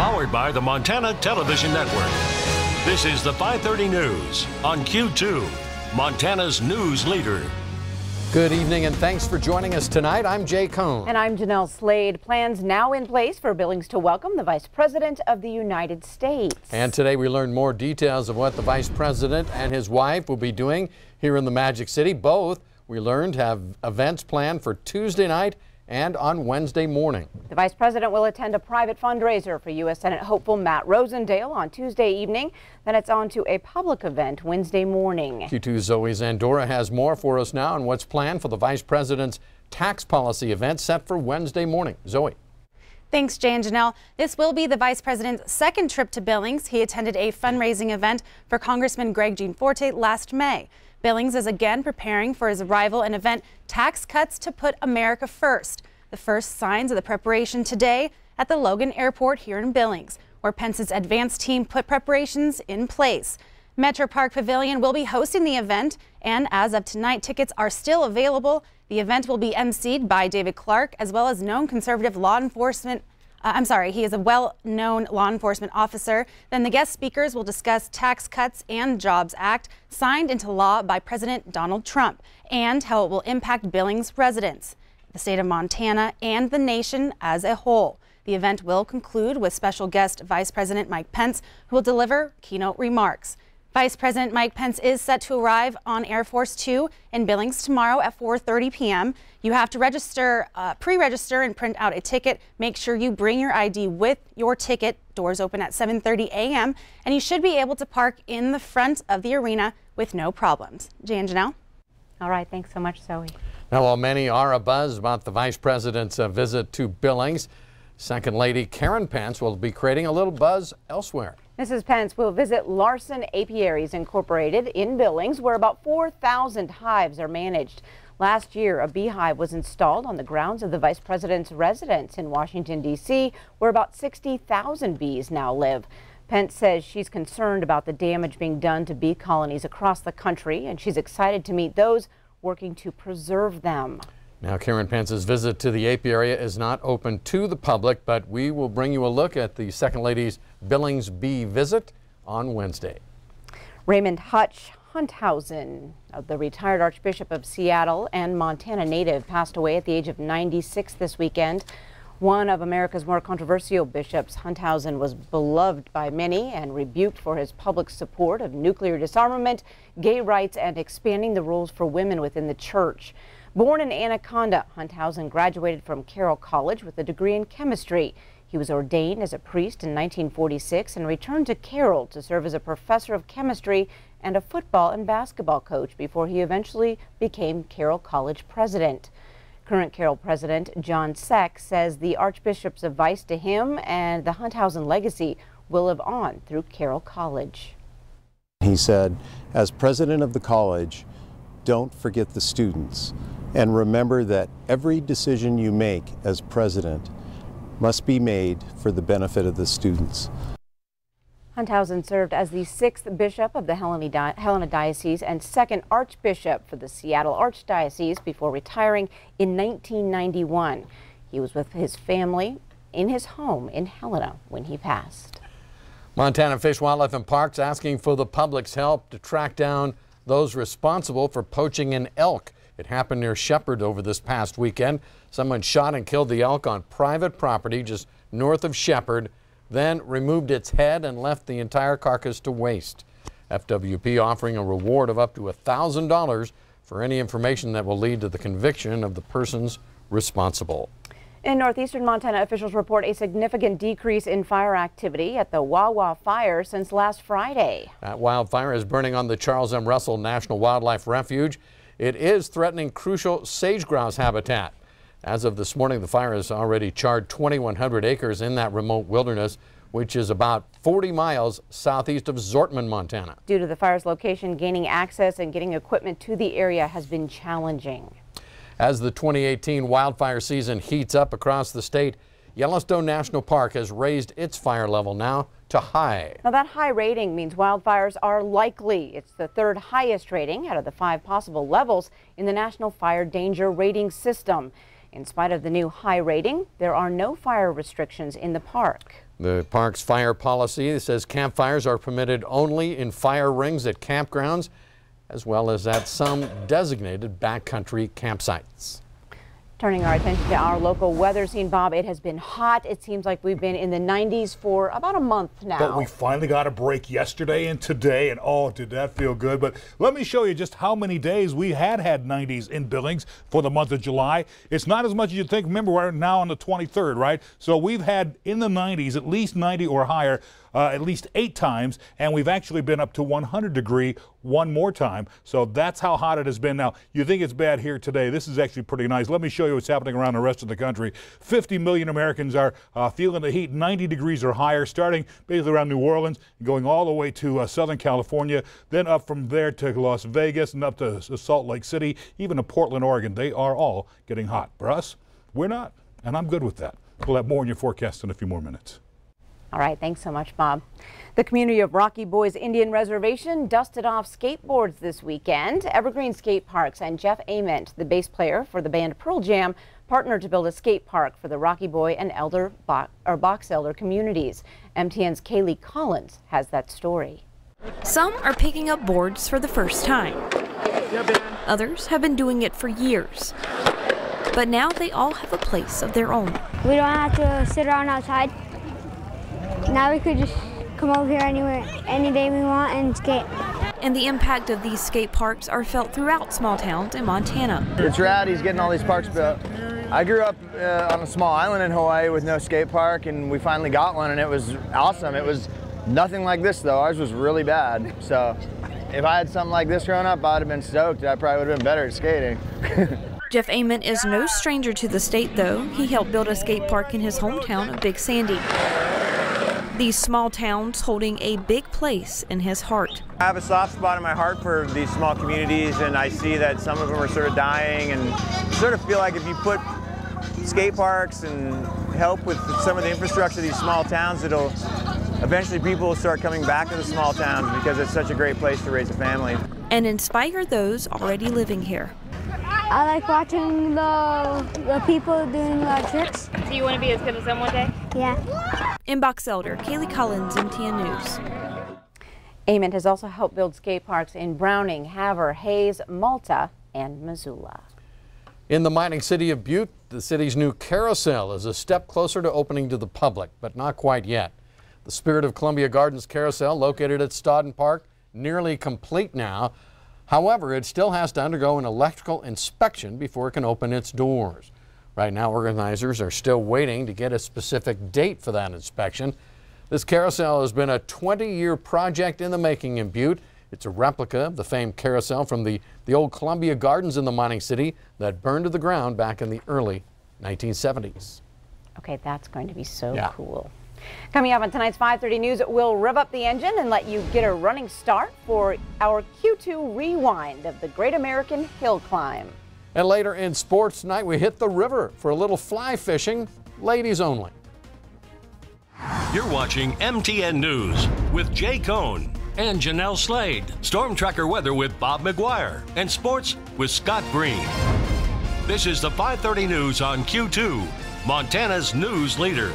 Powered by the Montana Television Network. This is the 5:30 News on Q2, Montana's news leader. Good evening and thanks for joining us tonight. I'm Jay Cohn. And I'm Jeanelle Slade. Plans now in place for Billings to welcome the Vice President of the United States. And today we learned more details of what the Vice President and his wife will be doing here in the Magic City. Both, we learned, have events planned for Tuesday night and on Wednesday morning. The Vice President will attend a private fundraiser for U.S. Senate hopeful Matt Rosendale on Tuesday evening. Then it's on to a public event Wednesday morning. Q2's Zoe Zandora has more for us now on what's planned for the Vice President's tax policy event set for Wednesday morning. Zoe. Thanks, Jay and Jeanelle. This will be the Vice President's second trip to Billings. He attended a fundraising event for Congressman Greg Gianforte last May. Billings is again preparing for his arrival and event Tax Cuts to Put America First. The first signs of the preparation today at the Logan Airport here in Billings, where Pence's advance team put preparations in place. Metro Park Pavilion will be hosting the event, and as of tonight, tickets are still available. The event will be emceed by David Clark, as well as known conservative law enforcement. He is a well-known law enforcement officer. Then the guest speakers will discuss Tax Cuts and Jobs Act signed into law by President Donald Trump and how it will impact Billings residents, the state of Montana, and the nation as a whole. The event will conclude with special guest Vice President Mike Pence, who will deliver keynote remarks. Vice President Mike Pence is set to arrive on Air Force 2 in Billings tomorrow at 4:30 p.m. You have to register, pre-register and print out a ticket. Make sure you bring your ID with your ticket. Doors open at 7:30 a.m. and you should be able to park in the front of the arena with no problems. Jay and Jeanelle. All right, thanks so much, Zoe. Now, while many are abuzz about the Vice President's visit to Billings, Second Lady Karen Pence will be creating a little buzz elsewhere. Mrs. Pence will visit Larson Apiaries Incorporated in Billings, where about 4,000 hives are managed. Last year, a beehive was installed on the grounds of the Vice President's residence in Washington, D.C., where about 60,000 bees now live. Pence says she's concerned about the damage being done to bee colonies across the country, and she's excited to meet those working to preserve them. Now, Karen Pence's visit to the apiary is not open to the public, but we will bring you a look at the Second Lady's Billings bee visit on Wednesday. Raymond Hutch Hunthausen, the retired Archbishop of Seattle and Montana native, passed away at the age of 96 this weekend. One of America's more controversial bishops, Hunthausen was beloved by many and rebuked for his public support of nuclear disarmament, gay rights, and expanding the rules for women within the church. Born in Anaconda, Hunthausen graduated from Carroll College with a degree in chemistry. He was ordained as a priest in 1946 and returned to Carroll to serve as a professor of chemistry and a football and basketball coach before he eventually became Carroll College president. Current Carroll president John Seck says the Archbishop's advice to him and the Hunthausen legacy will live on through Carroll College. He said, as president of the college, don't forget the students. And remember that every decision you make as president must be made for the benefit of the students. Hunthausen served as the 6th bishop of the Helena Diocese and 2nd archbishop for the Seattle Archdiocese before retiring in 1991. He was with his family in his home in Helena when he passed. Montana Fish, Wildlife and Parks asking for the public's help to track down those responsible for poaching an elk. It happened near Shepherd over this past weekend. Someone shot and killed the elk on private property just north of Shepherd, then removed its head and left the entire carcass to waste. FWP offering a reward of up to $1,000 for any information that will lead to the conviction of the persons responsible. In northeastern Montana, officials report a significant decrease in fire activity at the Wawa Fire since last Friday. That wildfire is burning on the Charles M. Russell National Wildlife Refuge. It is threatening crucial sage-grouse habitat. As of this morning, the fire has already charred 2,100 acres in that remote wilderness, which is about 40 miles southeast of Zortman, Montana. Due to the fire's location, gaining access and getting equipment to the area has been challenging. As the 2018 wildfire season heats up across the state, Yellowstone National Park has raised its fire level now to high. Now that high rating means wildfires are likely. It's the 3rd highest rating out of the 5 possible levels in the National Fire Danger Rating System. In spite of the new high rating, there are no fire restrictions in the park. The park's fire policy says campfires are permitted only in fire rings at campgrounds, as well as at some designated backcountry campsites. Turning our attention to our local weather scene, Bob, it has been hot. It seems like we've been in the 90s for about a month now. But we finally got a break yesterday and today, and oh, did that feel good. But let me show you just how many days we had 90s in Billings for the month of July. It's not as much as you'd think. Remember, we're now on the 23rd, right? So we've had in the 90s, at least 90 or higher, at least 8 times, and we've actually been up to 100 degree one more time. So that's how hot it has been. Now, you think it's bad here today. This is actually pretty nice. Let me show you what's happening around the rest of the country. 50 million Americans are feeling the heat, 90 degrees or higher, starting basically around New Orleans, going all the way to Southern California, then up from there to Las Vegas and up to Salt Lake City, even to Portland, Oregon. They are all getting hot. For us, we're not, and I'm good with that. We'll have more in your forecast in a few more minutes. All right, thanks so much, Bob. The community of Rocky Boys Indian Reservation dusted off skateboards this weekend. Evergreen Skateparks and Jeff Ament, the bass player for the band Pearl Jam, partnered to build a skate park for the Rocky Boy and Box Elder communities. MTN's Kaylee Collins has that story. Some are picking up boards for the first time. Others have been doing it for years. But now they all have a place of their own. We don't have to sit around outside. Now we could just come over here anywhere, any day we want and skate. And the impact of these skate parks are felt throughout small towns in Montana. It's rad he's getting all these parks built. I grew up on a small island in Hawaii with no skate park, and we finally got one, and it was awesome. It was nothing like this though. Ours was really bad. So if I had something like this growing up, I'd have been stoked. I probably would have been better at skating. Jeff Ament is no stranger to the state though. He helped build a skate park in his hometown of Big Sandy. These small towns holding a big place in his heart. I have a soft spot in my heart for these small communities, and I see that some of them are sort of dying, and sort of feel like if you put skate parks and help with some of the infrastructure of these small towns, it'll eventually people will start coming back to the small towns because it's such a great place to raise a family. And inspire those already living here. I like watching the people doing tricks. So you want to be as good as them one day? Yeah. In Box Elder, Kaylee Collins, MTN News. Ament has also helped build skate parks in Browning, Havre, Hayes, Malta, and Missoula. In the mining city of Butte, the city's new Carousel is a step closer to opening to the public, but not quite yet. The Spirit of Columbia Gardens Carousel, located at Stodden Park, nearly complete now. However, it still has to undergo an electrical inspection before it can open its doors. Right now, organizers are still waiting to get a specific date for that inspection. This carousel has been a 20-year project in the making in Butte. It's a replica of the famed carousel from the old Columbia Gardens in the mining city that burned to the ground back in the early 1970s. Okay, that's going to be so cool. Coming up on tonight's 5:30 News, we'll rev up the engine and let you get a running start for our Q2 rewind of the Great American Hill Climb. And later in sports tonight, we hit the river for a little fly fishing, ladies only. You're watching MTN News with Jay Cohn and Jeanelle Slade. Storm Tracker weather with Bob McGuire and sports with Scott Green. This is the 5:30 News on Q2, Montana's news leader.